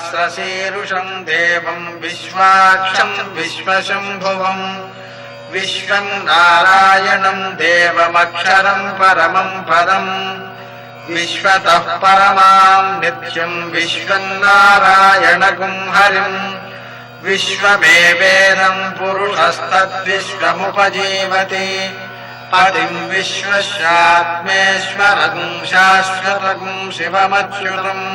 सहस्रशीर्षं देवं विश्वाक्षं विश्वशम्भुवं विश्वं नारायणं देवमक्षरं परमं पदम् विश्वतः परमां नित्यं विश्वन्नारायणगुं हरिम् विश्वमेवेदं पुरुषस्तद्विश्वमुपजीवति पतिं विश्वस्यात्मेश्वरं शाश्वतं शिवमच्युतम्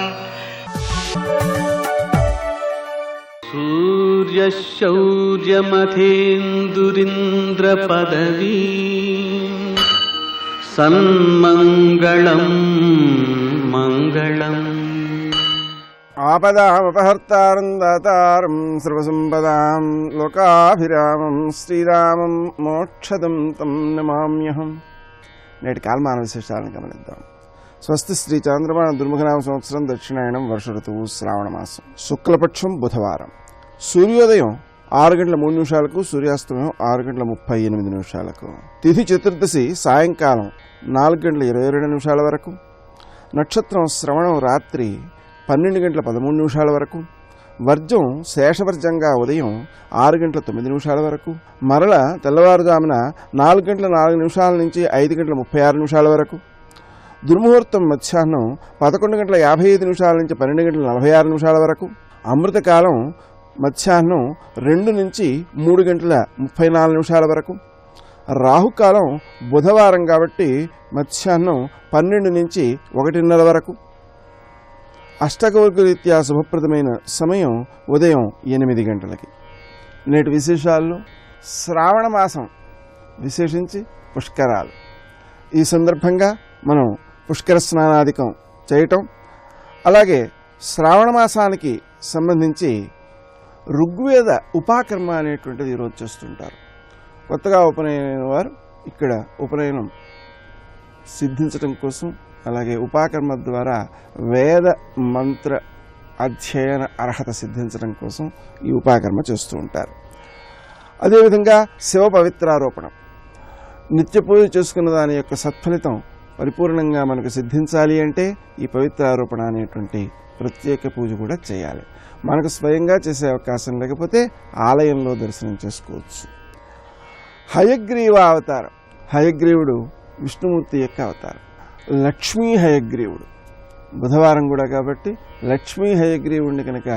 सूर्यशौर्यमथेन्दुरिन्द्रपदवी सन्मङ्गलं मङ्गलम् ఆపదామపహర్తారం దాతారం సర్వసంపదాం లోకాభిరామం శ్రీరామం మోక్షదం తం నమామ్యహం. నేటి కాలమాన విశేషాలను గమనిద్దాం. స్వస్తి శ్రీ చాంద్రమాన దుర్ముఖనామ సంవత్సరం దక్షిణాయనం వర్ష ఋతువు శ్రావణ మాసం శుక్లపక్షం బుధవారం. సూర్యోదయం 6:03 సూర్యాస్తమయం 6:38 తిథి చతుర్దశి సాయంకాలం 4:22 వరకు. నక్షత్రం శ్రవణం రాత్రి 12:13 వరకు. వర్జం శేషవర్జంగా ఉదయం 6:09 వరకు. మరల తెల్లవారుజామున 4:04 నుంచి 5:36 వరకు. దుర్ముహూర్తం మధ్యాహ్నం 11:55 నుంచి 12:46 వరకు. అమృతకాలం మధ్యాహ్నం 2 నుంచి 3:34 వరకు. రాహుకాలం బుధవారం కాబట్టి మధ్యాహ్నం 12 నుంచి 1:30 వరకు. అష్టకవర్గరీత్యా శుభప్రదమైన సమయం ఉదయం 8 గంటలకి. నేటి విశేషాల్లో శ్రావణ మాసం విశేషించి పుష్కరాలు. ఈ సందర్భంగా మనం పుష్కర స్నానాధికం చేయటం, అలాగే శ్రావణ మాసానికి సంబంధించి ఋగ్వేద ఉపాకర్మ అనేటువంటిది ఈరోజు చేస్తుంటారు. కొత్తగా ఉపనయన వారు ఇక్కడ ఉపనయనం సిద్ధించడం కోసం, అలాగే ఉపాకర్మ ద్వారా వేద మంత్ర అధ్యయన అర్హత సిద్ధించడం కోసం ఈ ఉపాకర్మ చేస్తూ ఉంటారు. అదేవిధంగా శివ పవిత్రారోపణం, నిత్య పూజ చేసుకున్న దాని యొక్క సత్ఫలితం పరిపూర్ణంగా మనకు సిద్ధించాలి అంటే ఈ పవిత్రారోపణ అనేటువంటి ప్రత్యేక పూజ కూడా చేయాలి. మనకు స్వయంగా చేసే అవకాశం లేకపోతే ఆలయంలో దర్శనం చేసుకోవచ్చు. హయగ్రీవ అవతారం, హయగ్రీవుడు విష్ణుమూర్తి యొక్క అవతారం. లక్ష్మీ హయగ్రీవుడు బుధవారం కూడా కాబట్టి లక్ష్మీ హయగ్రీవుడిని కనుక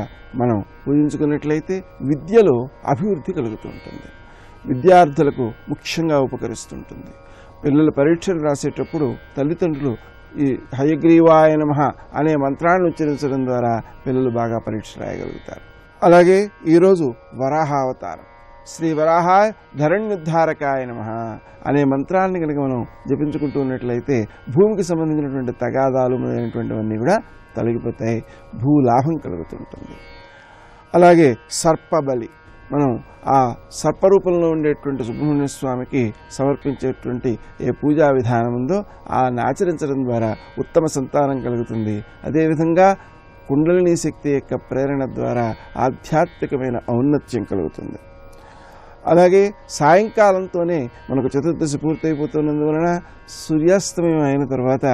మనం పూజించుకున్నట్లయితే విద్యలో అభివృద్ధి కలుగుతూ ఉంటుంది, విద్యార్థులకు ముఖ్యంగా ఉపకరిస్తుంటుంది. పిల్లలు పరీక్షలు రాసేటప్పుడు తల్లిదండ్రులు ఈ హయగ్రీవాయ నమః అనే మంత్రాన్ని ఉచ్చరించడం ద్వారా పిల్లలు బాగా పరీక్ష రాయగలుగుతారు. అలాగే ఈరోజు వరాహావతారం, శ్రీ వరాహాయ ధరణ్యుద్ధారకాయ నమః అనే మంత్రాన్ని కనుక మనం జపించుకుంటూ ఉన్నట్లయితే భూమికి సంబంధించినటువంటి తగాదాలు మొదలైనటువంటివన్నీ కూడా తొలగిపోతాయి, భూలాభం కలుగుతుంటుంది. అలాగే సర్పబలి, మనం ఆ సర్పరూపంలో ఉండేటువంటి సుబ్రహ్మణ్య స్వామికి సమర్పించేటువంటి ఏ పూజా విధానం ఉందో ఆ ఆచరించడం ద్వారా ఉత్తమ సంతానం కలుగుతుంది. అదేవిధంగా కుండలిని శక్తి యొక్క ప్రేరణ ద్వారా ఆధ్యాత్మికమైన ఔన్నత్యం కలుగుతుంది. అలాగే సాయంకాలంతోనే మనకు చతుర్దశి పూర్తయిపోతున్నందువలన సూర్యాస్తమయం అయిన తర్వాత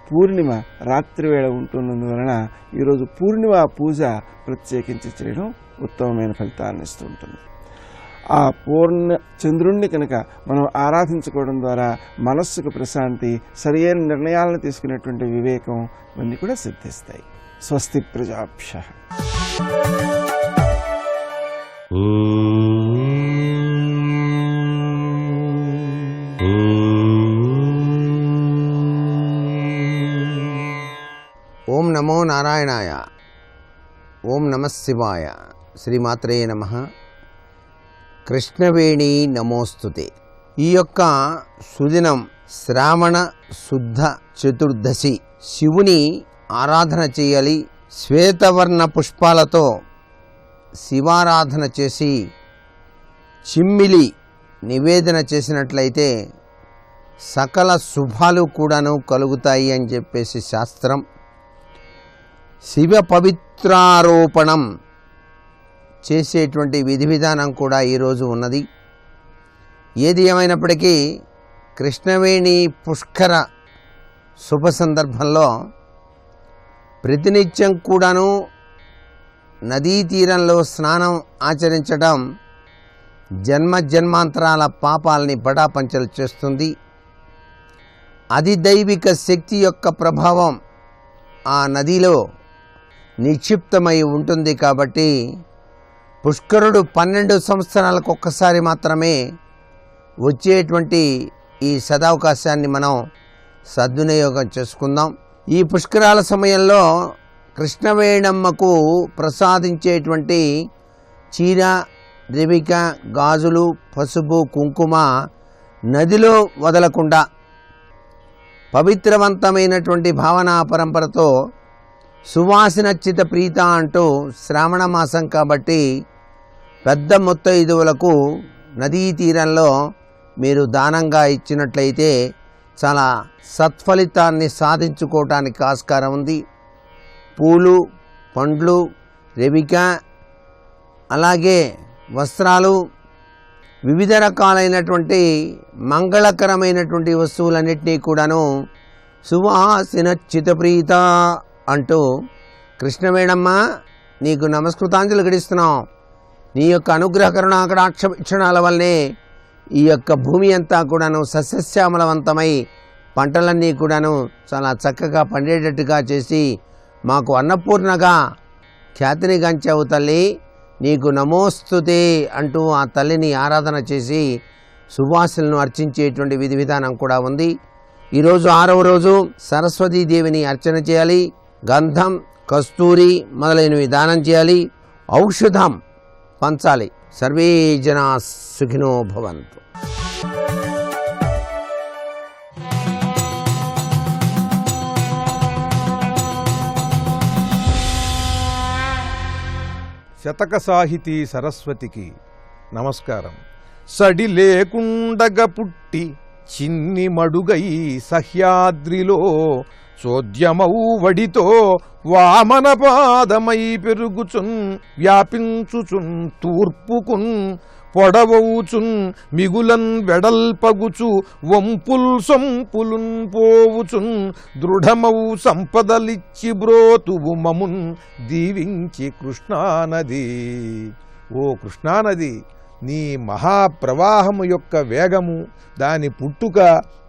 పూర్ణిమ రాత్రి వేళ ఉంటున్నందువలన ఈరోజు పూర్ణిమ పూజ ప్రత్యేకించి చేయడం ఉత్తమమైన ఫలితాలను ఇస్తూ ఉంటుంది. ఆ పూర్ణ చంద్రుణ్ణి కనుక మనం ఆరాధించుకోవడం ద్వారా మనస్సుకు ప్రశాంతి, సరియైన నిర్ణయాలను తీసుకునేటువంటి వివేకం ఇవన్నీ కూడా సిద్ధిస్తాయి. స్వస్తి ప్రజాభ్యః. ఓం నమో నారాయణాయ. ఓం నమః శివాయ. శ్రీమాత్రే నమః. కృష్ణవేణి నమోస్తుతే. ఈ యొక్క సుదినం శ్రావణ శుద్ధ చతుర్దశి, శివుని ఆరాధన చేయాలి. శ్వేతవర్ణ పుష్పాలతో శివారాధన చేసి చిమ్మిలి నివేదన చేసినట్లయితే సకల శుభాలు కూడాను కలుగుతాయి అని చెప్పేసి శాస్త్రం. శివ పవిత్రారోపణం చేసేటువంటి విధి విధానం కూడా ఈరోజు ఉన్నది. ఏది ఏమైనప్పటికీ కృష్ణవేణి పుష్కర శుభ సందర్భంలో ప్రతినిత్యం కూడాను నదీ తీరంలో స్నానం ఆచరించడం జన్మాంతరాల పాపాలని పటాపంచలు చేస్తుంది. అధిదైవిక శక్తి యొక్క ప్రభావం ఆ నదిలో నిక్షిప్తమై ఉంటుంది. కాబట్టి పుష్కరుడు 12 సంవత్సరాలకు ఒక్కసారి మాత్రమే వచ్చేటువంటి ఈ సదవకాశాన్ని మనం సద్వినియోగం చేసుకుందాం. ఈ పుష్కరాల సమయంలో కృష్ణవేణమ్మకు ప్రసాదించేటువంటి చీర, రేవిక, గాజులు, పసుపు, కుంకుమ నదిలో వదలకుండా పవిత్రవంతమైనటువంటి భావనా పరంపరతో సువాసనచ్చిత ప్రీత అంటూ శ్రావణ మాసం కాబట్టి పెద్ద ముత్తైదువులకు నదీ తీరంలో మీరు దానంగా ఇచ్చినట్లయితే చాలా సత్ఫలితాన్ని సాధించుకోవటానికి ఆస్కారం ఉంది. పూలు, పండ్లు, రేవిక, అలాగే వస్త్రాలు, వివిధ రకాలైనటువంటి మంగళకరమైనటువంటి వస్తువులన్నింటినీ కూడాను సువాసిన చితప్రీత అంటూ కృష్ణవేణమ్మ నీకు నమస్కృతాంజలి గడిస్తున్నాం. నీ యొక్క అనుగ్రహ కరుణాకటాక్ష వీక్షణాల వల్లనే ఈ యొక్క భూమి అంతా కూడాను సస్యశ్యామలవంతమై పంటలన్నీ కూడాను చాలా చక్కగా పండేటట్టుగా చేసి మాకు అన్నపూర్ణగా ఖ్యాతిని గంచావు తల్లి, నీకు నమోస్తుతే అంటూ ఆ తల్లిని ఆరాధన చేసి సువాసనలను అర్చించేటువంటి విధి విధానం కూడా ఉంది. ఈరోజు 6వ రోజు సరస్వతీదేవిని అర్చన చేయాలి. గంధం, కస్తూరి మొదలైనవి దానం చేయాలి. ఔషధం పంచాలి. సర్వే జనా సుఖినో భవంతు. శతక సాహితీ సరస్వతికి నమస్కారం. సడి లేకుండగ పుట్టి చిన్ని మడుగై సహ్యాద్రిలో చోద్యమౌ వడితో వామన పాదమై పెరుగుచున్ వ్యాపించుచున్ తూర్పుకున్ పొడవవుచున్ మిగులన్ వెడల్పగుచు వంపుల్ సొంపులున్ పోవుచున్ దృఢమౌ సంపదలిచ్చి బ్రోతువు మమున్ దీవించి కృష్ణానది. ఓ కృష్ణానది, నీ మహాప్రవాహము యొక్క వేగము, దాని పుట్టుక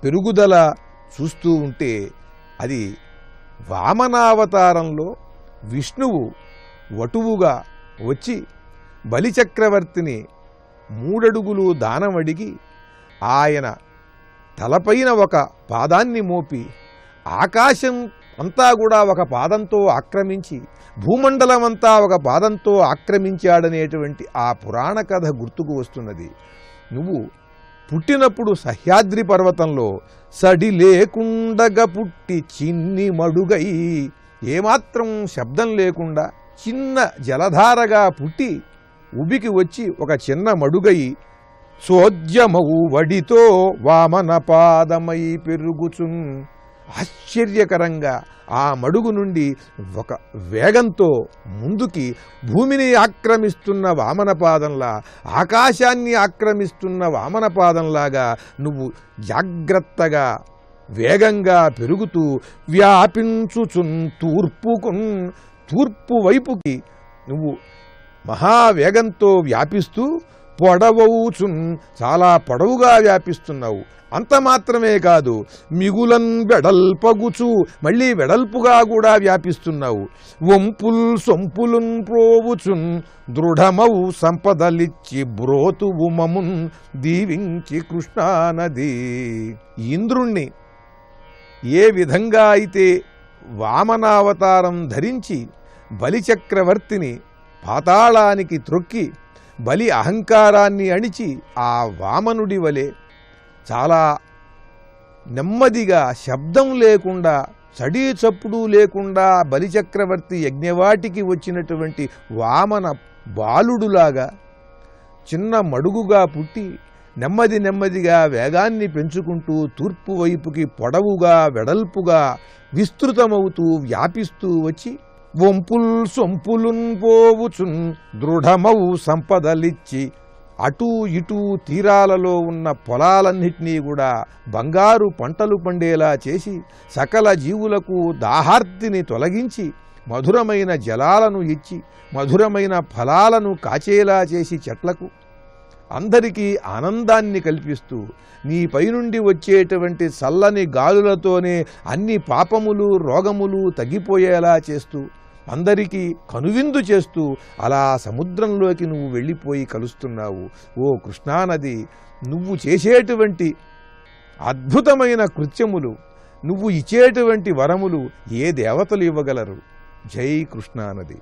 పెరుగుదల చూస్తూ ఉంటే అది వామనావతారంలో విష్ణువు వటువుగా వచ్చి బలిచక్రవర్తిని 3 అడుగులు దానం అడిగి ఆయన తలపైన ఒక పాదాన్ని మోపి ఆకాశం అంతా కూడా ఒక పాదంతో ఆక్రమించి భూమండలం అంతా ఒక పాదంతో ఆక్రమించాడనేటువంటి ఆ పురాణ కథ గుర్తుకు వస్తున్నది. నువ్వు పుట్టినప్పుడు సహ్యాద్రి పర్వతంలో సడి లేకుండగా పుట్టి చిన్ని మడుగై, ఏమాత్రం శబ్దం లేకుండా చిన్న జలధారగా పుట్టి ఉబికి వచ్చి ఒక చిన్న మడుగై చోద్యమవు వడితో వామన పాదమై పెరుగుచున్. ఆశ్చర్యకరంగా ఆ మడుగు నుండి ఒక వేగంతో ముందుకి భూమిని ఆక్రమిస్తున్న వామనపాదంలా, ఆకాశాన్ని ఆక్రమిస్తున్న వామనపాదంలాగా నువ్వు జాగ్రత్తగా వేగంగా పెరుగుతూ వ్యాపించుచున్ తూర్పుకున్, తూర్పు వైపుకి నువ్వు మహావేగంతో వ్యాపిస్తూ పొడవవుచున్, చాలా పొడవుగా వ్యాపిస్తున్నావు. అంత మాత్రమే కాదు, మిగులన్ వెడల్పగుచు, మళ్ళీ వెడల్పుగా కూడా వ్యాపిస్తున్నావు. వంపుల్ సొంపులున్ ప్రోవుచున్ దృఢమవు సంపదలిచ్చి బ్రోతువు మమున్ దీవించి కృష్ణానది. ఇంద్రుణ్ణి ఏ విధంగా అయితే వామనావతారం ధరించి బలిచక్రవర్తిని పాతాళానికి త్రొక్కి బలి అహంకారాన్ని అణిచి ఆ వామనుడి వలె చాలా నెమ్మదిగా శబ్దం లేకుండా చడీ చప్పుడు లేకుండా బలిచక్రవర్తి యజ్ఞవాటికి వచ్చినటువంటి వామన బాలుడులాగా చిన్న మడుగుగా పుట్టి నెమ్మది నెమ్మదిగా వేగాన్ని పెంచుకుంటూ తూర్పు వైపుకి పొడవుగా వెడల్పుగా విస్తృతమవుతూ వ్యాపిస్తూ వచ్చి వంపుల్ సొంపులున్ పోవుచున్ దృఢమవు సంపదలిచ్చి అటూ ఇటూ తీరాలలో ఉన్న పొలాలన్నింటినీ కూడా బంగారు పంటలు పండేలా చేసి సకల జీవులకు దాహార్తిని తొలగించి మధురమైన జలాలను ఇచ్చి మధురమైన ఫలాలను కాచేలా చేసి చెట్లకు అందరికీ ఆనందాన్ని కల్పిస్తూ నీ పైనుండి వచ్చేటువంటి చల్లని గాలులతోనే అన్ని పాపములు రోగములు తగ్గిపోయేలా చేస్తూ అందరికీ కనువిందు చేస్తూ అలా సముద్రంలోకి నువ్వు వెళ్ళిపోయి కలుస్తున్నావు. ఓ కృష్ణానది, నువ్వు చేసేటువంటి అద్భుతమైన కృత్యములు, నువ్వు ఇచ్చేటువంటి వరములు ఏ దేవతలు ఇవ్వగలరు? జై కృష్ణానది.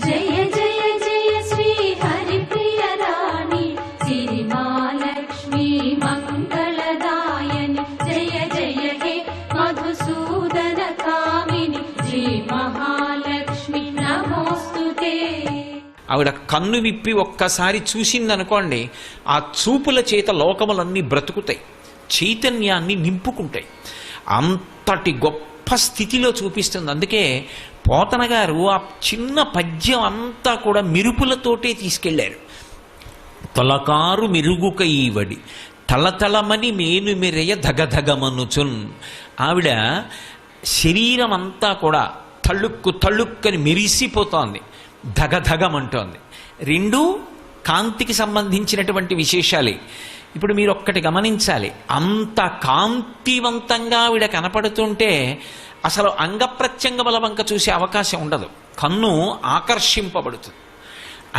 జయ జయ జయ శ్రీ హరిప్రియ రాణి సిరి మహాలక్ష్మి మంగళదాయని జయ జయ హే మధుసూదన కామిని శ్రీ మహాలక్ష్మి నమోస్తుతే. ఆవిడ కన్ను విప్పి ఒక్కసారి చూసిందనుకోండి, ఆ చూపుల చేత లోకములన్నీ బ్రతుకుతాయి, చైతన్యాన్ని నింపుకుంటాయి. అంతటి గొప్ప స్థితిలో చూపిస్తుంది. అందుకే పోతన గారు ఆ చిన్న పద్యం అంతా కూడా మెరుపులతోటే తీసుకెళ్లారు. తొలకారు మెరుగుక ఈవడి తలతలమని మేను మెరయ ధగధగమనుచున్. ఆవిడ శరీరం అంతా కూడా తళుక్కు తళుక్కని మెరిసిపోతోంది, ధగధగమంటోంది. రెండు కాంతికి సంబంధించినటువంటి విశేషాలే. ఇప్పుడు మీరు ఒక్కటి గమనించాలి, అంత కాంతివంతంగా ఆవిడ కనపడుతుంటే అసలు అంగప్రత్యంగ బలవంక చూసే అవకాశం ఉండదు, కన్ను ఆకర్షింపబడుతుంది.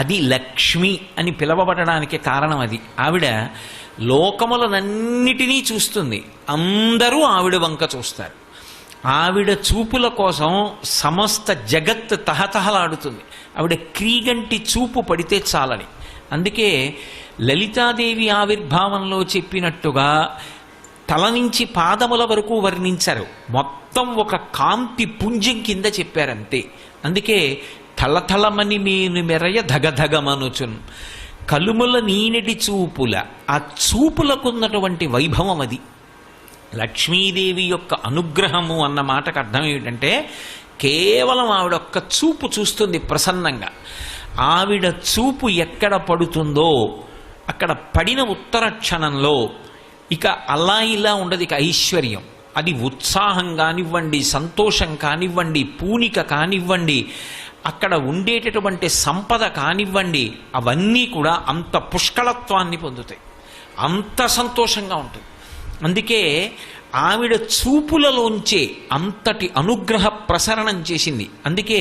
అది లక్ష్మి అని పిలవబడడానికి కారణం అది. ఆవిడ లోకములనన్నిటినీ చూస్తుంది, అందరూ ఆవిడ వంక చూస్తారు. ఆవిడ చూపుల కోసం సమస్త జగత్ తహతహలాడుతుంది. ఆవిడ క్రీగంటి చూపు పడితే చాలని. అందుకే లలితాదేవి ఆవిర్భావంలో చెప్పినట్టుగా తల నుంచి పాదముల వరకు వర్ణించారు, మొత్తం ఒక కాంతి పుంజం కింద చెప్పారంతే. అందుకే తలతలమని మేను మెరయ ధగధగమనుచున్. కలుముల నీనటి చూపుల, ఆ చూపులకున్నటువంటి వైభవం అది. లక్ష్మీదేవి యొక్క అనుగ్రహము అన్న మాటకు అర్థం ఏమిటంటే, కేవలం ఆవిడ ఒక్క చూపు చూస్తుంది ప్రసన్నంగా. ఆవిడ చూపు ఎక్కడ పడుతుందో అక్కడ పడిన ఉత్తర క్షణంలో ఇక అలా ఇలా ఉండదు, ఇక ఐశ్వర్యం. అది ఉత్సాహం కానివ్వండి, సంతోషం కానివ్వండి, పూనిక కానివ్వండి, అక్కడ ఉండేటటువంటి సంపద కానివ్వండి, అవన్నీ కూడా అంత పుష్కళత్వాన్ని పొందుతాయి, అంత సంతోషంగా ఉంటుంది. అందుకే ఆవిడ చూపులలోంచే అంతటి అనుగ్రహ ప్రసరణం చేసింది. అందుకే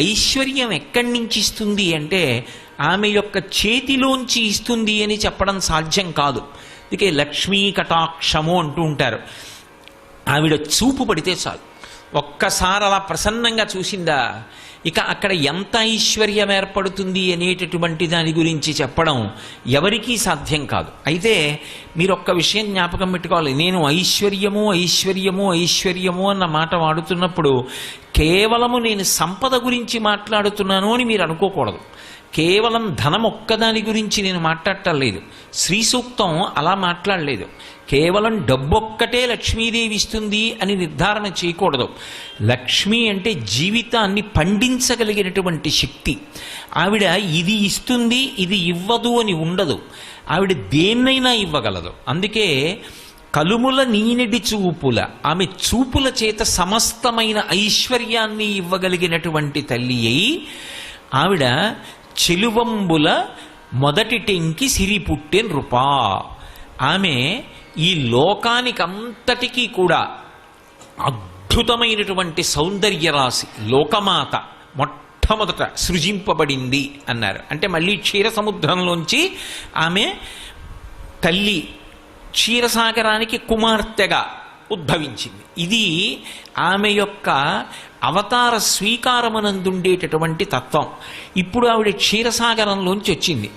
ఐశ్వర్యం ఎక్కడి నుంచి ఇస్తుంది అంటే ఆమె యొక్క చేతిలోంచి ఇస్తుంది అని చెప్పడం సాధ్యం కాదు. అందుకే లక్ష్మీ కటాక్షము అంటూ ఉంటారు. ఆవిడ చూపు పడితే చాలు, ఒక్కసారి అలా ప్రసన్నంగా చూసిందా, ఇక అక్కడ ఎంత ఐశ్వర్యం ఏర్పడుతుంది అనేటటువంటి దాని గురించి చెప్పడం ఎవరికీ సాధ్యం కాదు. అయితే మీరు ఒక్క విషయం జ్ఞాపకం పెట్టుకోవాలి, నేను ఐశ్వర్యము ఐశ్వర్యము ఐశ్వర్యము అన్న మాట వాడుతున్నప్పుడు కేవలము నేను సంపద గురించి మాట్లాడుతున్నాను అని మీరు అనుకోకూడదు. కేవలం ధనం ఒక్కదాని గురించి నేను మాట్లాడటం లేదు. శ్రీ సూక్తం అలా మాట్లాడలేదు. కేవలం డబ్బొక్కటే లక్ష్మీదేవి ఇస్తుంది అని నిర్ధారణ చేయకూడదు. లక్ష్మి అంటే జీవితాన్ని పండించగలిగినటువంటి శక్తి. ఆవిడ ఇది ఇస్తుంది ఇది ఇవ్వదు అని ఉండదు, ఆవిడ దేన్నైనా ఇవ్వగలదు. అందుకే కలుముల నీనడి చూపుల, ఆమె చూపుల చేత సమస్తమైన ఐశ్వర్యాన్ని ఇవ్వగలిగినటువంటి తల్లి అయి ఆవిడ చెలువంబుల మొదటి టెంకి సిరి పుట్టె నృపా. ఆమె ఈ లోకానికంతటికీ కూడా అద్భుతమైనటువంటి సౌందర్య రాశి, లోకమాత మొట్టమొదట సృజింపబడింది అన్నారు. అంటే మళ్ళీ క్షీర సముద్రంలోంచి ఆమె తల్లి క్షీరసాగరానికి కుమార్తెగా ఉద్భవించింది. ఇది ఆమె యొక్క అవతార స్వీకారమునందుండేటటువంటి తత్వం. ఇప్పుడు ఆవిడ క్షీరసాగరంలోంచి వచ్చింది,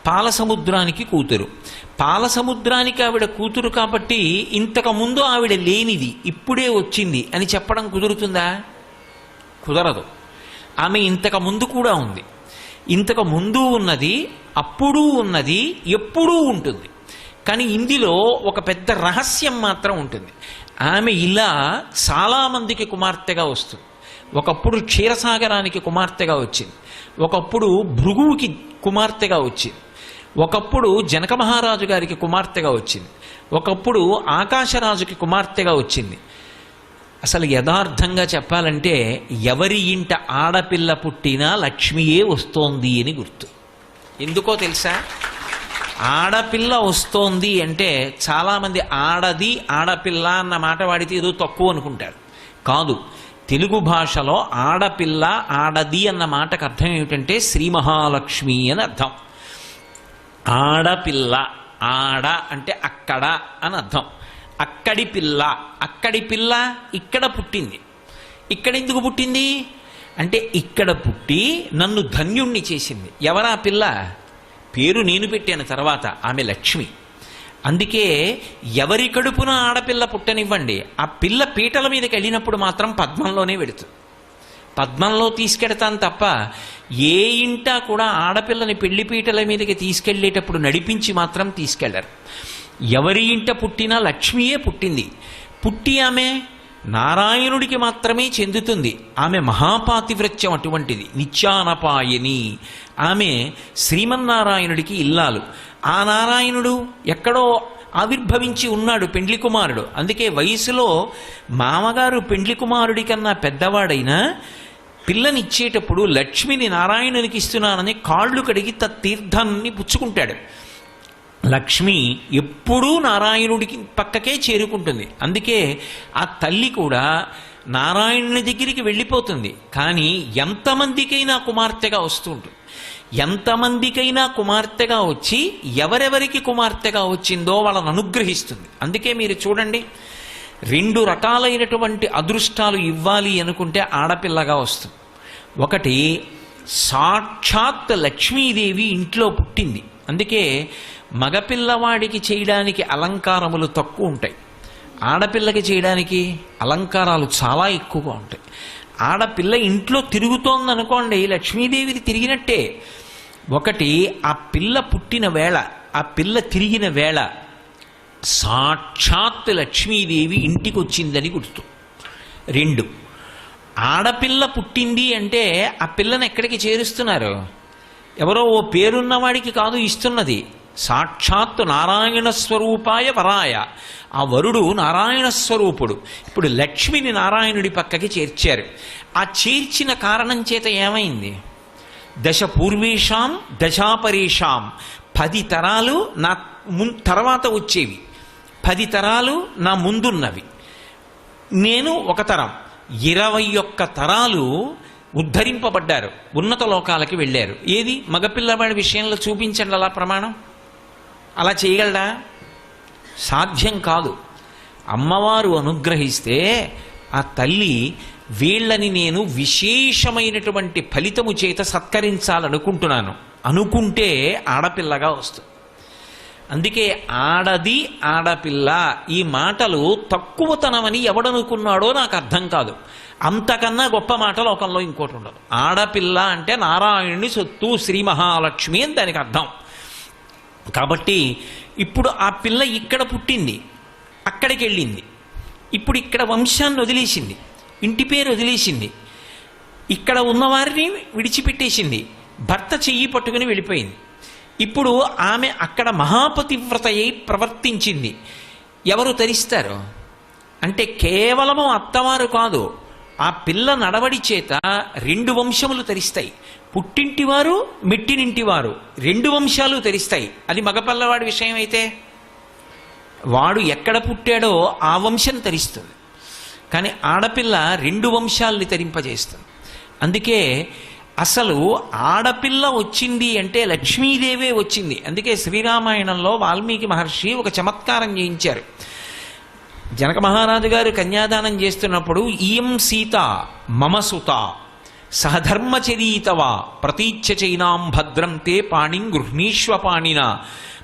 పాలసముద్రానికి కూతురు. పాలసముద్రానికి ఆవిడ కూతురు కాబట్టి ఇంతకుముందు ఆవిడ లేనిది ఇప్పుడే వచ్చింది అని చెప్పడం కుదురుతుందా? కుదరదు. ఆమె ఇంతకు ముందు కూడా ఉంది, ఇంతకు ముందు ఉన్నది, అప్పుడు ఉన్నది, ఎప్పుడూ ఉంటుంది. కానీ ఇందులో ఒక పెద్ద రహస్యం మాత్రం ఉంటుంది. ఆమె ఇలా చాలామందికి కుమార్తెగా వస్తుంది. ఒకప్పుడు క్షీరసాగరానికి కుమార్తెగా వచ్చింది, ఒకప్పుడు భృగువుకి కుమార్తెగా వచ్చింది, ఒకప్పుడు జనక మహారాజు గారికి కుమార్తెగా వచ్చింది, ఒకప్పుడు ఆకాశరాజుకి కుమార్తెగా వచ్చింది. అసలు యథార్థంగా చెప్పాలంటే ఎవరి ఇంట ఆడపిల్ల పుట్టినా లక్ష్మియే వస్తోంది అని గుర్తు. ఎందుకో తెలుసా? ఆడపిల్ల వస్తోంది అంటే చాలామంది ఆడది ఆడపిల్ల అన్న మాట వాడితే ఏదో తక్కువ అనుకుంటారు. కాదు, తెలుగు భాషలో ఆడపిల్ల ఆడది అన్న మాటకు అర్థం ఏమిటంటే శ్రీ మహాలక్ష్మి అని అర్థం. ఆడపిల్ల, ఆడ అంటే అక్కడ అని అర్థం. అక్కడి పిల్ల, అక్కడి పిల్ల ఇక్కడ పుట్టింది. ఇక్కడ ఎందుకు పుట్టింది అంటే ఇక్కడ పుట్టి నన్ను ధన్యుణ్ణి చేసింది. ఎవరా పిల్ల? పేరు నేను పెట్టాను తర్వాత, ఆమె లక్ష్మి. అందుకే ఎవరి కడుపున ఆడపిల్ల పుట్టనివ్వండి, ఆ పిల్ల పీటల మీదకి వెళ్ళినప్పుడు మాత్రం పద్మంలోనే వెడుతుంది. పద్మంలో తీసుకెడతాను తప్ప ఏ ఇంటా కూడా ఆడపిల్లని పెళ్లి పీటల మీదకి తీసుకెళ్లేటప్పుడు నడిపించి మాత్రం తీసుకెళ్లరు. ఎవరి ఇంట పుట్టినా లక్ష్మియే పుట్టింది. పుట్టి ఆమె నారాయణుడికి మాత్రమే చెందుతుంది. ఆమె మహాపాతివ్రత్యం అటువంటిది, నిత్యానపాయని. ఆమె శ్రీమన్నారాయణుడికి ఇల్లాలు. ఆ నారాయణుడు ఎక్కడో ఆవిర్భవించి ఉన్నాడు, పెండ్లి కుమారుడు. అందుకే వయసులో మామగారు పెండ్లి కుమారుడి కన్నా పెద్దవాడైనా పిల్లనిచ్చేటప్పుడు లక్ష్మిని నారాయణునికి ఇస్తున్నానని కాళ్ళు కడిగి తీర్థాన్ని పుచ్చుకుంటాడు. లక్ష్మి ఎప్పుడూ నారాయణుడికి పక్కకే చేరుకుంటుంది. అందుకే ఆ తల్లి కూడా నారాయణుని దగ్గరికి వెళ్ళిపోతుంది. కానీ ఎంతమందికైనా కుమార్తెగా వస్తూ ఉంటుంది. ఎంతమందికైనా కుమార్తెగా వచ్చి ఎవరెవరికి కుమార్తెగా వచ్చిందో వాళ్ళని అనుగ్రహిస్తుంది. అందుకే మీరు చూడండి, 2 రకాలైనటువంటి అదృష్టాలు ఇవ్వాలి అనుకుంటే ఆడపిల్లగా వస్తుంది. ఒకటి, సాక్షాత్ లక్ష్మీదేవి ఇంట్లో పుట్టింది. అందుకే మగపిల్లవాడికి చేయడానికి అలంకారములు తక్కువ ఉంటాయి, ఆడపిల్లకి చేయడానికి అలంకారాలు చాలా ఎక్కువగా ఉంటాయి. ఆడపిల్ల ఇంట్లో తిరుగుతోందనుకోండి, లక్ష్మీదేవిది తిరిగినట్టే. ఒకటి, ఆ పిల్ల పుట్టిన వేళ, ఆ పిల్ల తిరిగిన వేళ సాక్షాత్ లక్ష్మీదేవి ఇంటికి వచ్చిందని గుర్తు. 2, ఆడపిల్ల పుట్టింది అంటే ఆ పిల్లని ఎక్కడికి చేరుస్తున్నారు? ఎవరో ఓ పేరున్నవాడికి కాదు ఇస్తున్నది, సాక్షాత్తు నారాయణ స్వరూపాయ వరాయ. ఆ వరుడు నారాయణ స్వరూపుడు. ఇప్పుడు లక్ష్మిని నారాయణుడి పక్కకి చేర్చారు. ఆ చేర్చిన కారణం చేత ఏమైంది? 10 పూర్వేషాం దశాపరేషాం, 10 తరాలు నా తర్వాత వచ్చేవి, 10 తరాలు నా ముందున్నవి, నేను ఒక తరం, 21 తరాలు ఉద్ధరింపబడ్డారు, ఉన్నత లోకాలకి వెళ్ళారు. ఏది మగపిల్లవాడి విషయంలో చూపించండి అలా ప్రమాణం. అలా చేయగలడా? సాధ్యం కాదు. అమ్మవారు అనుగ్రహిస్తే ఆ తల్లి వీళ్ళని నేను విశేషమైనటువంటి ఫలితము చేత సత్కరించాలనుకుంటున్నాను అనుకుంటే ఆడపిల్లగా వస్తుంది. అందుకే ఆడది ఆడపిల్ల ఈ మాటలు తక్కువతనమని ఎవడనుకున్నాడో నాకు అర్థం కాదు. అంతకన్నా గొప్ప మాట లోకంలో ఇంకోటి ఉండదు. ఆడపిల్ల అంటే నారాయణుని సొత్తు, శ్రీ మహాలక్ష్మి అని దానికి అర్థం. కాబట్టి ఇప్పుడు ఆ పిల్ల ఇక్కడ పుట్టింది, అక్కడికి వెళ్ళింది, ఇప్పుడు ఇక్కడ వంశాన్ని వదిలేసింది, ఇంటి పేరు వదిలేసింది, ఇక్కడ ఉన్నవారిని విడిచిపెట్టేసింది, భర్త చెయ్యి పట్టుకుని వెళ్ళిపోయింది. ఇప్పుడు ఆమె అక్కడ మహాపతివ్రత అయి ప్రవర్తించింది. ఎవరు తరిస్తారు అంటే కేవలము అత్తవారు కాదు, ఆ పిల్ల నడవడి చేత 2 వంశములు తరిస్తాయి. పుట్టింటివారు మెట్టినింటివారు 2 వంశాలు తరిస్తాయి. అది మగపిల్లవాడి విషయం అయితే వాడు ఎక్కడ పుట్టాడో ఆ వంశం తరిస్తుంది. కానీ ఆడపిల్ల 2 వంశాలని తరింపజేస్తుంది. అందుకే అసలు ఆడపిల్ల వచ్చింది అంటే లక్ష్మీదేవే వచ్చింది. అందుకే శ్రీరామాయణంలో వాల్మీకి మహర్షి ఒక చమత్కారం చేయించారు. జనక మహారాజు గారు కన్యాదానం చేస్తున్నప్పుడు ఇయం సీత మమ సుత సహధర్మచరీతవా ప్రతీచ్య చైనాం భద్రం తే పాణిం గృహ్ణీష్వ పాణిన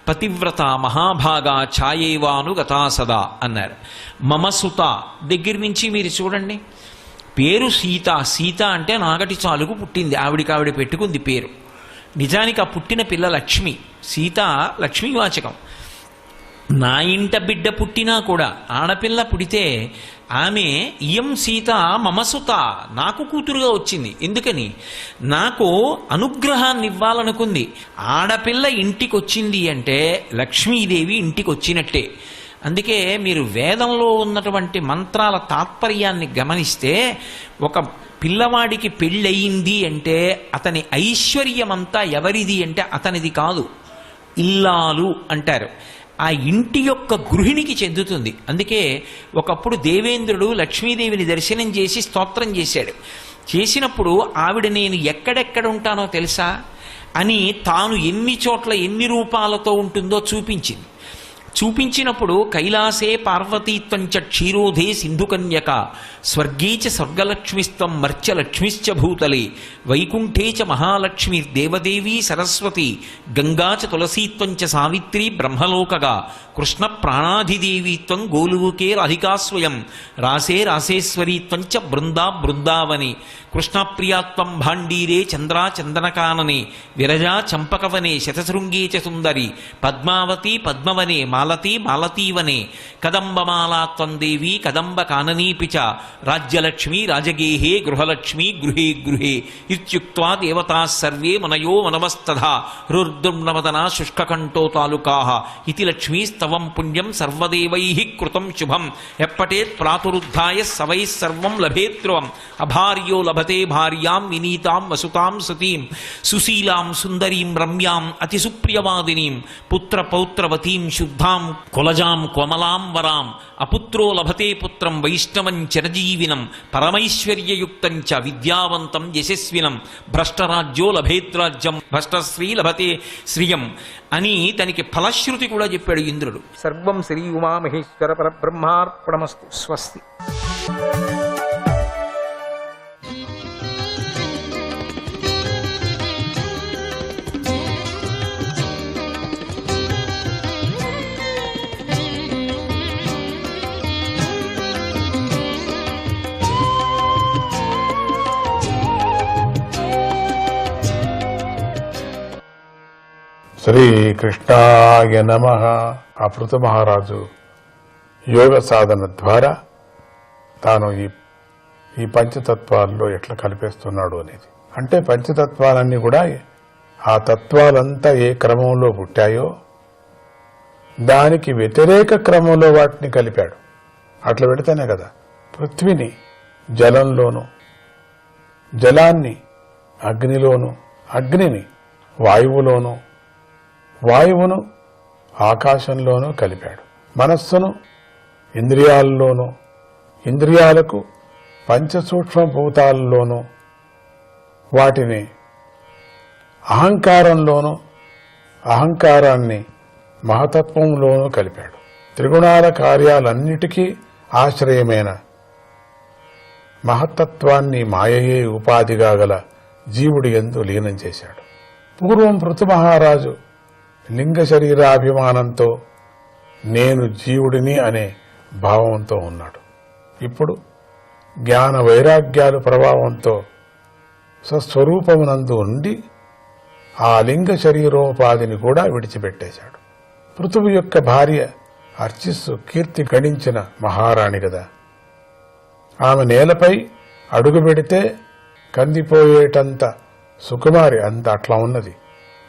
పతివ్రత మహాభాగా ఛాయేవాను గతా సదా అన్నారు. మమ సుత దగ్గర నుంచి మీరు చూడండి, పేరు సీత. సీత అంటే నాగటి చాలుకు పుట్టింది, ఆవిడ పెట్టుకుంది పేరు. నిజానికి ఆ పుట్టిన పిల్ల లక్ష్మి. సీత లక్ష్మీవాచకం. నా ఇంట బిడ్డ పుట్టినా కూడా ఆడపిల్ల పుడితే ఆమె ఇయం సీత మమసుత, నాకు కూతురుగా వచ్చింది. ఎందుకని? నాకు అనుగ్రహాన్ని ఇవ్వాలనుకుంది. ఆడపిల్ల ఇంటికి వచ్చింది అంటే లక్ష్మీదేవి ఇంటికి వచ్చినట్టే. అందుకే మీరు వేదంలో ఉన్నటువంటి మంత్రాల తాత్పర్యాన్ని గమనిస్తే ఒక పిల్లవాడికి పెళ్ళయింది అంటే అతని ఐశ్వర్యమంతా ఎవరిది అంటే అతనిది కాదు, ఇల్లాలు అంటారు. ఆ ఇంటి యొక్క గృహిణికి చెందుతుంది. అందుకే ఒకప్పుడు దేవేంద్రుడు లక్ష్మీదేవిని దర్శనం చేసి స్తోత్రం చేశాడు. చేసినప్పుడు ఆవిడ నేను ఎక్కడెక్కడ ఉంటానో తెలుసా అని తాను ఎన్ని చోట్ల ఎన్ని రూపాలతో ఉంటుందో చూపించింది. చూపించినప్పుడు కైలాసే పార్వతీత్వంచ క్షీరోధే సింధుకన్యక స్వర్గే చ స్వర్గలక్ష్మిస్తం మర్త్యలక్ష్మిశ్చ భూతలే వైకుంఠే చ మహాలక్ష్మి దేవదేవీ సరస్వతి గంగా చ తులసీత్వంచ సావిత్రి బ్రహ్మలోకగా కృష్ణ ప్రాణాధిదేవీత్వం గోలువుకే రాధికా స్వయం రాసే రాసేశ్వరీత్వంచ బృందా బృందావని కృష్ణప్రియాత్వం భాండీరే చంద్రా చందనకాననే విరజా చంపకవనే శతశృంగే చ సుందరి పద్మావతి పద్మవనే మాలతీ మాలతీవనే కదంబమాలాత్వం దేవీ కదంబ కాననీపి చ రాజ్యలక్ష్మీ రాజగేహే గృహలక్ష్మీ గృహే గృహే ఇత్యుక్త్వా దేవతాః సర్వే మనయో మనవస్తథా హృర్దుర్నవదనా శుష్కకంఠో తాలుకాః ఇతి లక్ష్మీస్తవం పుణ్యం సర్వదేవైః కృతం శుభం ఎప్పటేత్ ప్రాతురుద్ధాయ సవైః సర్వం లభేత్రువం అభార్యో లభతే భార్యాం వినీతాం వసుతాం సతీం సుశీలాం సుందరీం రమ్యాం అతిసుప్రియవాదినీం పుత్రపౌత్రవతీం శుద్ధాం కులజాం కోమలాం వరాం అపుత్రో లభతే పుత్రం వైష్ణవం చిరజీవినం పరమైశ్వర్యయుక్తం చ విద్యావంతం యశస్వినం భ్రష్టరాజ్యో లభేద్రాజ్యం భ్రష్టశ్రీ లభతే శ్రియం అని తనకి ఫలశ్రుతి కూడా చెప్పాడు ఇంద్రుడు. సర్వం శ్రీ ఉమామహేశ్వర పరబ్రహ్మార్పణమస్తు. స్వస్తి. శ్రీకృష్ణాయ నమః. ఆ పృథు మహారాజు యోగ సాధన ద్వారా తాను ఈ పంచతత్వాల్లో ఎట్లా కలిపేస్తున్నాడు అనేది, అంటే పంచతత్వాలన్నీ కూడా ఆ తత్వాలంతా ఏ క్రమంలో పుట్టాయో దానికి వ్యతిరేక క్రమంలో వాటిని కలిపాడు. అట్లా పెడితేనే కదా పృథ్వీని జలంలోను, జలాన్ని అగ్నిలోను, అగ్నిని వాయువులోను, వాయువును ఆకాశంలోనూ కలిపాడు. మనస్సును ఇంద్రియాల్లోనూ, ఇంద్రియాలకు పంచసూక్ష్మభూతాల్లోనూ, వాటిని అహంకారంలోనూ, అహంకారాన్ని మహతత్వంలోనూ కలిపాడు. త్రిగుణాల కార్యాలన్నిటికీ ఆశ్రయమైన మహత్తత్వాన్ని మాయయే ఉపాధిగా గల జీవుడి యందు లీనం చేశాడు. పూర్వం పృథు మహారాజు లింగ శరీరాభిమానంతో నేను జీవుడిని అనే భావంతో ఉన్నాడు. ఇప్పుడు జ్ఞాన వైరాగ్యాల ప్రభావంతో స్వస్వరూపమునందు ఉండి ఆ లింగ శరీరోపాధిని కూడా విడిచిపెట్టేశాడు. పృథువు యొక్క భార్య అర్చిస్సు కీర్తి గణించిన మహారాణి గదా. ఆమె నేలపై అడుగు పెడితే కందిపోయేటంత సుకుమారి, అంత అట్లా ఉన్నది.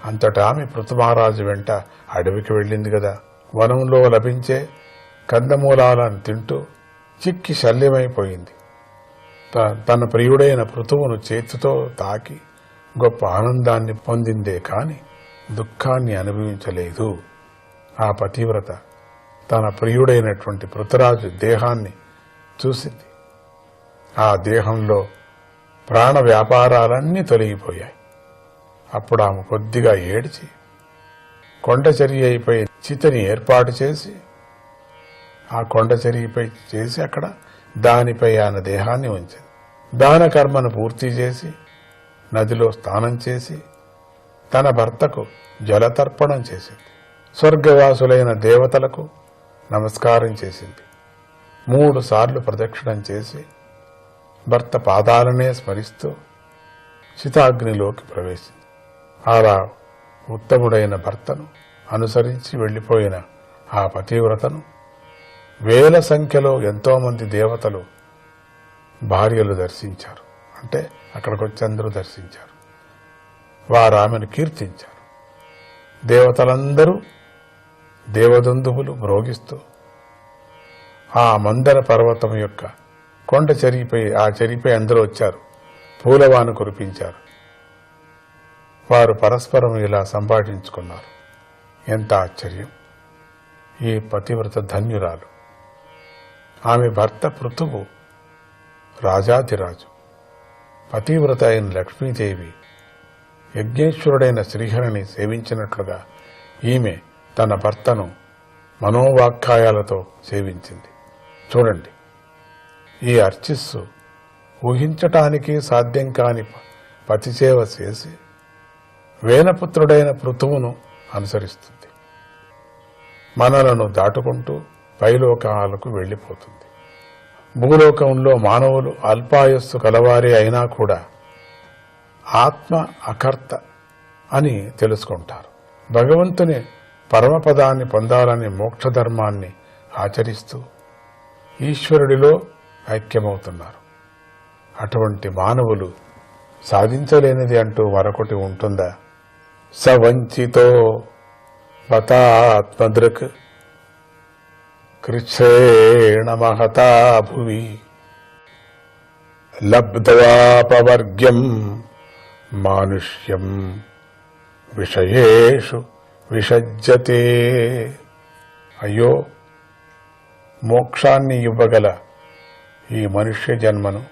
అంతటా ఆమె పృథు మహారాజు వెంట అడవికి వెళ్ళింది కదా. వనంలో లభించే కందమూలాలను తింటూ చిక్కి శల్యమైపోయింది. తన ప్రియుడైన పృథువును చేతితో తాకి గొప్ప ఆనందాన్ని పొందిందే కాని దుఃఖాన్ని అనుభవించలేదు. ఆ పతివ్రత తన ప్రియుడైనటువంటి పృథురాజు దేహాన్ని చూసింది. ఆ దేహంలో ప్రాణ వ్యాపారాలన్నీ తొలగిపోయాయి. అప్పుడు ఆమె కొద్దిగా ఏడ్చి కొండచర్య అయిపోయి చితిని ఏర్పాటు చేసి ఆ కొండచర్యపై చేసి అక్కడ దానిపై ఆయన దేహాన్ని ఉంచింది. దాన కర్మను పూర్తి చేసి నదిలో స్నానం చేసి తన భర్తకు జలతర్పణం చేసింది. స్వర్గవాసులైన దేవతలకు నమస్కారం చేసింది. 3 సార్లు ప్రదక్షిణం చేసి భర్త పాదాలనే స్మరిస్తూ చితాగ్నిలోకి ప్రవేశించింది. అలా ఉత్తముడైన భర్తను అనుసరించి వెళ్లిపోయిన ఆ పతివ్రతను వేల సంఖ్యలో ఎంతో మంది దేవతలు భార్యలు దర్శించారు. అంటే అక్కడికి వచ్చి అందరూ దర్శించారు. వారు ఆమెను కీర్తించారు. దేవతలందరూ దేవదందువులు మ్రోగిస్తూ ఆ మందర పర్వతం యొక్క కొండ ఆ చెరిపై అందరూ వచ్చారు, పూలవాను కురిపించారు. వారు పరస్పరం ఇలా సంభాషించుకున్నారు. ఎంత ఆశ్చర్యం! ఈ పతివ్రత ధన్యురాలు. ఆమె భర్త పృథువు రాజాధిరాజు. పతివ్రత అయిన లక్ష్మీదేవి యజ్ఞేశ్వరుడైన శ్రీహరిని సేవించినట్లుగా ఈమె తన భర్తను మనోవాక్కాయాలతో సేవించింది. చూడండి, ఈ అర్చిస్సు ఊహించటానికి సాధ్యం కాని పతిసేవ చేసి వేనపుత్రుడైన పృథువును అనుసరిస్తుంది. మనలను దాటుకుంటూ పైలోకాలకు వెళ్ళిపోతుంది. భూలోకంలో మానవులు అల్పాయస్సు కలవారే అయినా కూడా ఆత్మ అకర్త అని తెలుసుకుంటారు. భగవంతుని పరమపదాన్ని పొందాలని మోక్షధర్మాన్ని ఆచరిస్తూ ఈశ్వరుడిలో ఐక్యమవుతున్నారు. అటువంటి మానవులు సాధించలేనిది అంటూ మరొకటి ఉంటుందా? సవంచితో బతాత్మదృక్ కృచ్ఛ్రేణ మహతా భువి లబ్ధ్వాపవర్గ్యం మానుష్యం విషయేషు విషజ్యతే. అయ్యో, మోక్షాన్ని ఇవ్వగల ఈ మనుష్య జన్మను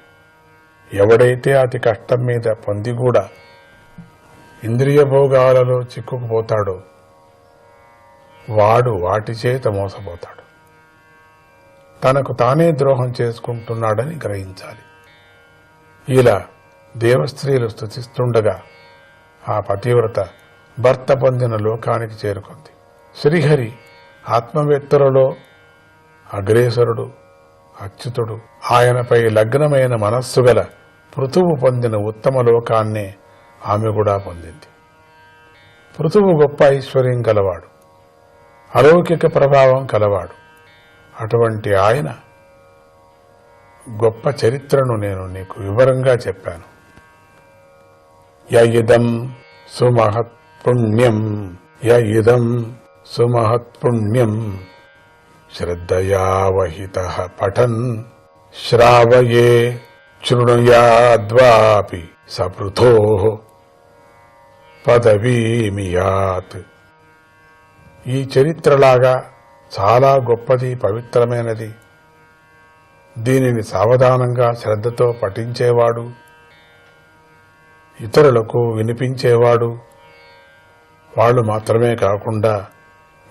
ఎవడైతే అతి కష్టం మీద పొంది కూడా ఇంద్రియ భోగాలలో చిక్కుకుపోతాడో వాడు వాటి చేత మోసపోతాడు. తనకు తానే ద్రోహం చేసుకుంటున్నాడని గ్రహించాలి. ఇలా దేవస్త్రీలు స్తుతిస్తుండగా ఆ పతివ్రత భర్త పొందిన లోకానికి చేరుకుంది. శ్రీహరి ఆత్మవేత్తలలో అగ్రేసరుడు, అచ్యుతుడు. ఆయనపై లగ్నమైన మనస్సు గల పృథువు పొందిన ఉత్తమ లోకాన్నే ఆమె కూడా పొందింది. పృథువు గొప్ప ఐశ్వర్యం కలవాడు, అలౌకిక ప్రభావం కలవాడు. అటువంటి ఆయన గొప్ప చరిత్రను నేను నీకు వివరంగా చెప్పాను. యయిదం సుమహత్పుణ్యం, యయిదం సుమహత్పుణ్యం శ్రద్ధయా వహితః పఠన్ శ్రావయే శృణుయాద్వాపి సపృథోః పదవీమియాత్. ఈ చరిత్రలాగా చాలా గొప్పది, పవిత్రమైనది. దీనిని సావధానంగా శ్రద్ధతో పఠించేవాడు, ఇతరులకు వినిపించేవాడు, వాళ్ళు మాత్రమే కాకుండా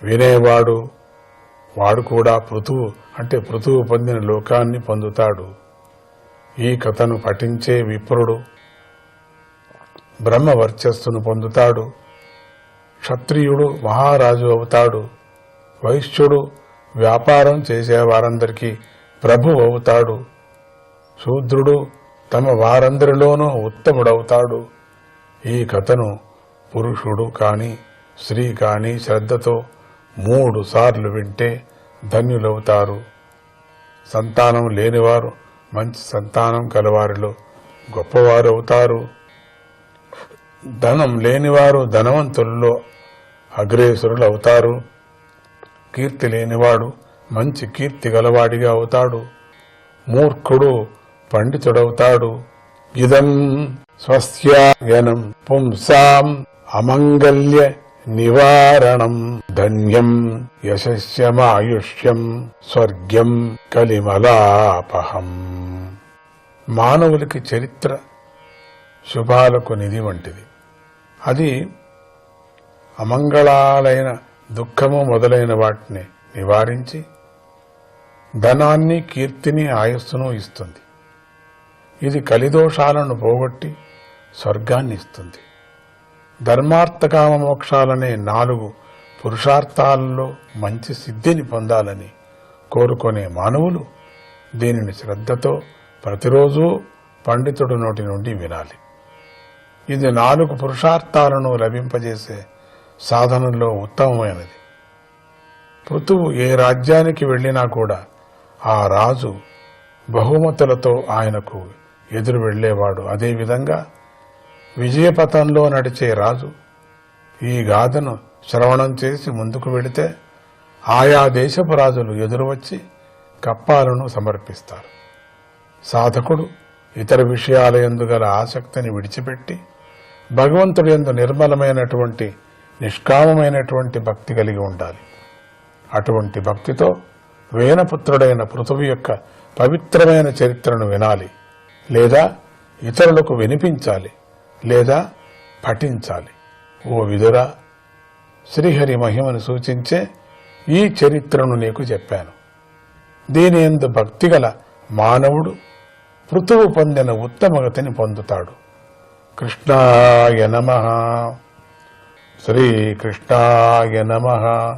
వినేవాడు, వాడు కూడా పృథువు పొందిన లోకాన్ని పొందుతాడు. ఈ కథను పఠించే విప్రుడు బ్రహ్మ వర్చస్సును పొందుతాడు. క్షత్రియుడు మహారాజు అవుతాడు. వైశ్యుడు వ్యాపారం చేసేవారందరికీ ప్రభు అవుతాడు. శూద్రుడు తమ వారందరిలోనూ ఉత్తముడవుతాడు. ఈ కథను పురుషుడు కాని స్త్రీ కాని శ్రద్ధతో 3 సార్లు వింటే ధన్యులవుతారు. సంతానం లేనివారు మంచి సంతానం కలవారిలో గొప్పవారు అవుతారు. ధనం లేనివారు ధనవంతులలో అగ్రేసరులు అవుతారు. కీర్తి లేనివాడు మంచి కీర్తి గలవాడిగా అవుతాడు. మూర్ఖుడు పండితుడవుతాడు. ఇదం స్వస్యాయనం పుంసాం అమంగళ్య నివారణం ధన్యం యశస్యమాయుష్యం స్వర్గ్యం కలిమలాపహం. మానవులకి చరిత్ర శుభాలకు నిధి వంటిది. అది అమంగళాలైన దుఃఖము మొదలైన వాటిని నివారించి ధనాన్ని, కీర్తిని, ఆయుస్సును ఇస్తుంది. ఇది కలిదోషాలను పోగొట్టి స్వర్గాన్ని ఇస్తుంది. ధర్మార్థకామ మోక్షాలనే 4 పురుషార్థాలలో మంచి సిద్ధిని పొందాలని కోరుకునే మానవులు దీనిని శ్రద్ధతో ప్రతిరోజు పండితుడు నోటి నుండి వినాలి. ఇది 4 పురుషార్థాలను లభింపజేసే సాధనంలో ఉత్తమమైనది. పృథువు ఏ రాజ్యానికి వెళ్లినా కూడా ఆ రాజు బహుమతులతో ఆయనకు ఎదురు వెళ్లేవాడు. అదేవిధంగా విజయపథంలో నడిచే రాజు ఈ గాథను శ్రవణం చేసి ముందుకు వెళితే ఆయా దేశపు రాజులు ఎదురు వచ్చి కప్పాలను సమర్పిస్తారు. సాధకుడు ఇతర విషయాల యందు గల ఆసక్తిని విడిచిపెట్టి భగవంతుడి యందు నిర్మలమైనటువంటి నిష్కామమైనటువంటి భక్తి కలిగి ఉండాలి. అటువంటి భక్తితో వేనపుత్రుడైన పృథువు యొక్క పవిత్రమైన చరిత్రను వినాలి, లేదా ఇతరులకు వినిపించాలి, లేదా పఠించాలి. ఓ విదురా, శ్రీహరి మహిమను సూచించే ఈ చరిత్రను నీకు చెప్పాను. దీని యందు భక్తిగల మానవుడు పృథువు పొందిన ఉత్తమగతిని పొందుతాడు. కృష్ణాయ నమః. శ్రీకృష్ణాయ నమః.